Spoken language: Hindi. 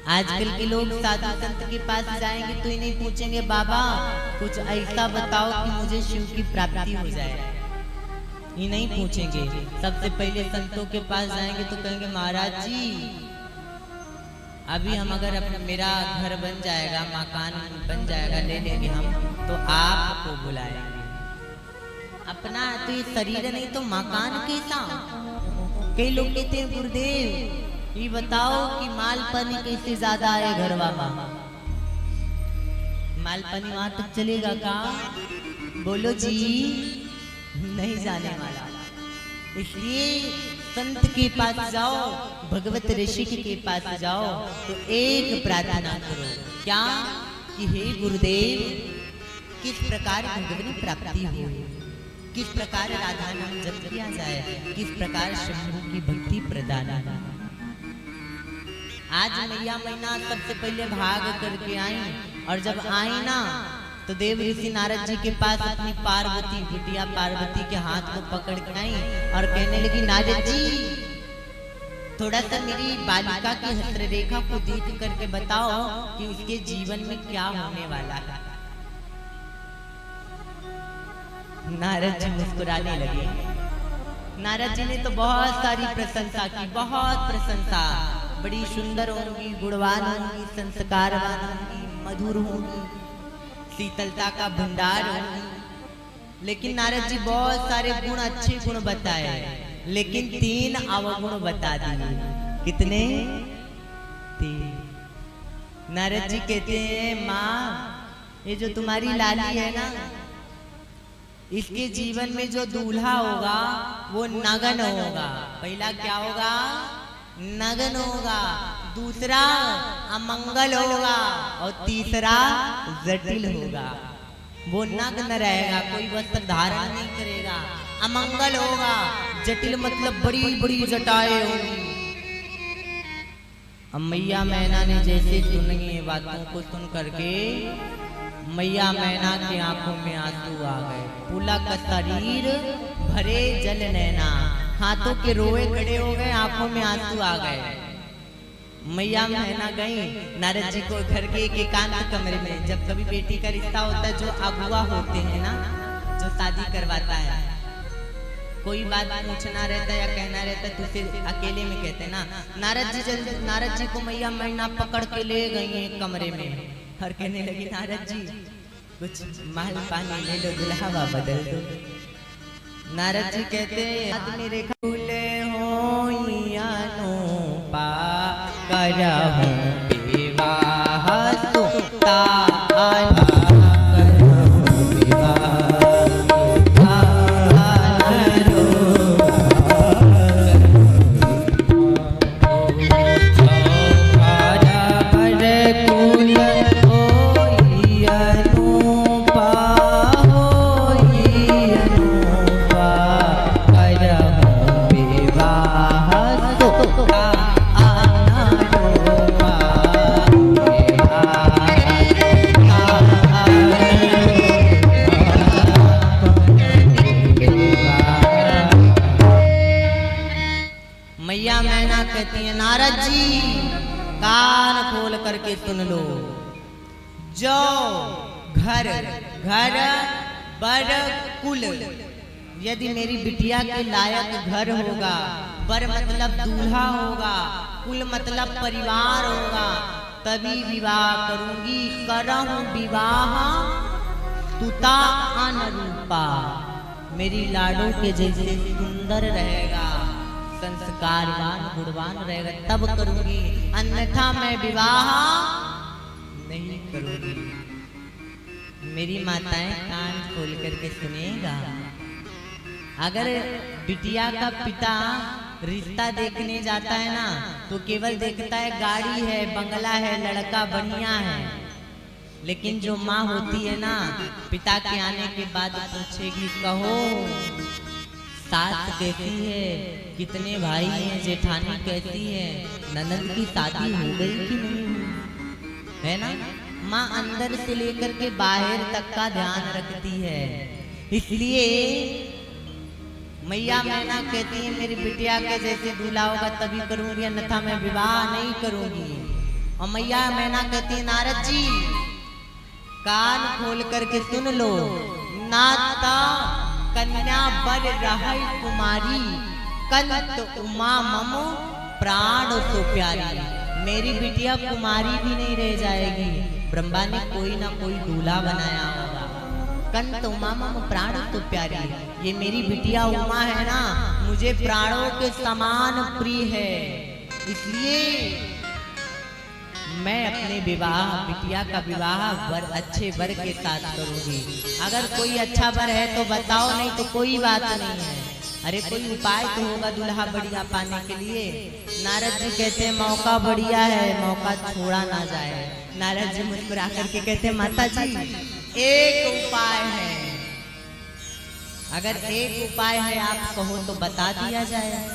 आजकल के लोग साधु संत के पास जाएंगे तो इन्हें पूछेंगे बाबा कुछ ऐसा बताओ कि मुझे शिव की प्राप्ति हो जाए। ये नहीं पूछेंगे। सबसे पहले संतों के पास जाएंगे तो कहेंगे महाराज जी अभी हम अगर मेरा घर बन जाएगा, मकान बन जाएगा, ले लेंगे हम तो आपको बुलाएंगे। अपना तो ये शरीर नहीं तो मकान कैसा। कई लोग कहते हैं गुरुदेव ये बताओ कि माल पानी कैसे ज्यादा आए घरवा में। माल पानी वहां तक चलेगा का? बोलो जी, नहीं जाने वाला। इसलिए संत के पास जाओ, भगवत ऋषि के पास जाओ तो एक प्रार्थना करो, क्या कि हे गुरुदेव किस प्रकार भगवत प्राप्ति हो, किस प्रकार राधा नाम जप किया जाए, किस प्रकार शंभु की भक्ति प्रदान हो। आज मैया मैना सबसे पहले भाग करके आई और जब आई ना तो देव ऋषि नारद जी के पास अपनी पार्वती बिटिया पार्वती के हाथ को पकड़ के आई और कहने लगी नारद जी थोड़ा सा मेरी बालिका की हस्तरेखा को देख करके बताओ कि उसके जीवन में क्या होने वाला है। नारद जी मुस्कुराने लगे। नारद जी ने तो बहुत सारी प्रशंसा की, बहुत प्रशंसा। बड़ी सुंदर होंगी, गुणवान होंगी, संस्कारवान होंगी, मधुर होंगी, शीतलता का भंडार होंगी। लेकिन नारद जी बहुत सारे गुण, अच्छे गुण बताए, लेकिन 3 अवगुण बता दिए। कितने? 3। नारद जी कहते हैं माँ ये जो तुम्हारी लाली है ना इसके जीवन में जो दूल्हा होगा वो नगन होगा। पहला क्या होगा? नगन होगा, दूसरा अमंगल होगा और तीसरा जटिल होगा। वो नग्न रहेगा, कोई वस्त्र धारण नहीं करेगा। अमंगल होगा, जटिल मतलब बड़ी बड़ी जटाएं होंगी। अब मैया मैना ने जैसे सुनी बातों को सुन करके मैया मैना की आंखों में आंसू आ गए। पुलक शरीर भरे जल नैना, हाथों के रोए खड़े हो गए, आंखों में आंसू आ गए। मैया मैना गई नारद जी को घर के एक एकांत कमरे में। जब कभी बेटी का रिश्ता होता है, जो अगुआ होते हैं ना, जो शादी करवाता है, कोई बात पूछना रहता है या कहना रहता है तो उसे अकेले में कहते हैं ना। नारद जी को मैया मैना पकड़ के ले गई एक कमरे में और कहने लगी नारद जी कुछ माल पानी ले लो, दुल्हा बदल दो। नारद जी कहते आदमी रेखा फूले हो या नो पा करहूं विवाह सुता नारद जी कान खोल करके सुन लो। जो घर घर बर कुल, यदि मेरी बिटिया के लायक घर होगा, बर मतलब दूल्हा होगा, कुल मतलब परिवार होगा, तभी विवाह करूंगी। करहूं विवाह तुता अनुरूपा, मेरी लाडो के जैसे सुंदर रहेगा, संस्कारवान गुणवान रहेगा, तब करूंगी, अन्यथा मैं विवाह नहीं करूंगी। मेरी माताएं कान खोल करके सुनेगा। अगर बिटिया का पिता रिश्ता देखने जाता है ना तो केवल देखता है गाड़ी है, बंगला है, लड़का बढ़िया है, लेकिन जो माँ होती है ना पिता के आने के बाद पूछेगी कहो सास कैसी है, कितने भाई हैं, जेठानी कैसी है, ननद की शादी हो गई कि नहीं, है ना। माँ अंदर से लेकर के बाहर तक का ध्यान रखती है। इसलिए मैया मैना कहती है मेरी बिटिया के जैसे दूल्हा होगा तभी करूंगी, अन्यथा मैं विवाह नहीं करूंगी। और मैया मैना कहती है नारद जी कान खोल करके सुन लो, नाता कन्या बर रहै कुमारी, कंत उमा मम प्राण तो प्यारी। मेरी बिटिया कुमारी भी नहीं रह जाएगी, ब्रह्मा ने कोई ना कोई दूल्हा बनाया होगा। कंत उमा मम प्राण तो प्यारी, ये मेरी बिटिया उमा है ना, मुझे प्राणों के समान प्रिय है, इसलिए मैं अपने विवाह बिटिया का विवाह अच्छे वर के साथ करूंगी। अगर कोई अच्छा वर है तो बताओ, नहीं तो कोई बात नहीं है। अरे कोई उपाय तो होगा दूल्हा बढ़िया पाने के लिए। नारद जी कहते हैं मौका बढ़िया है, मौका छोड़ा ना जाए। नारद जी मुस्कुरा करके कहते हैं माता जी एक उपाय है, अगर एक उपाय है आप कहो तो बता दिया जाए।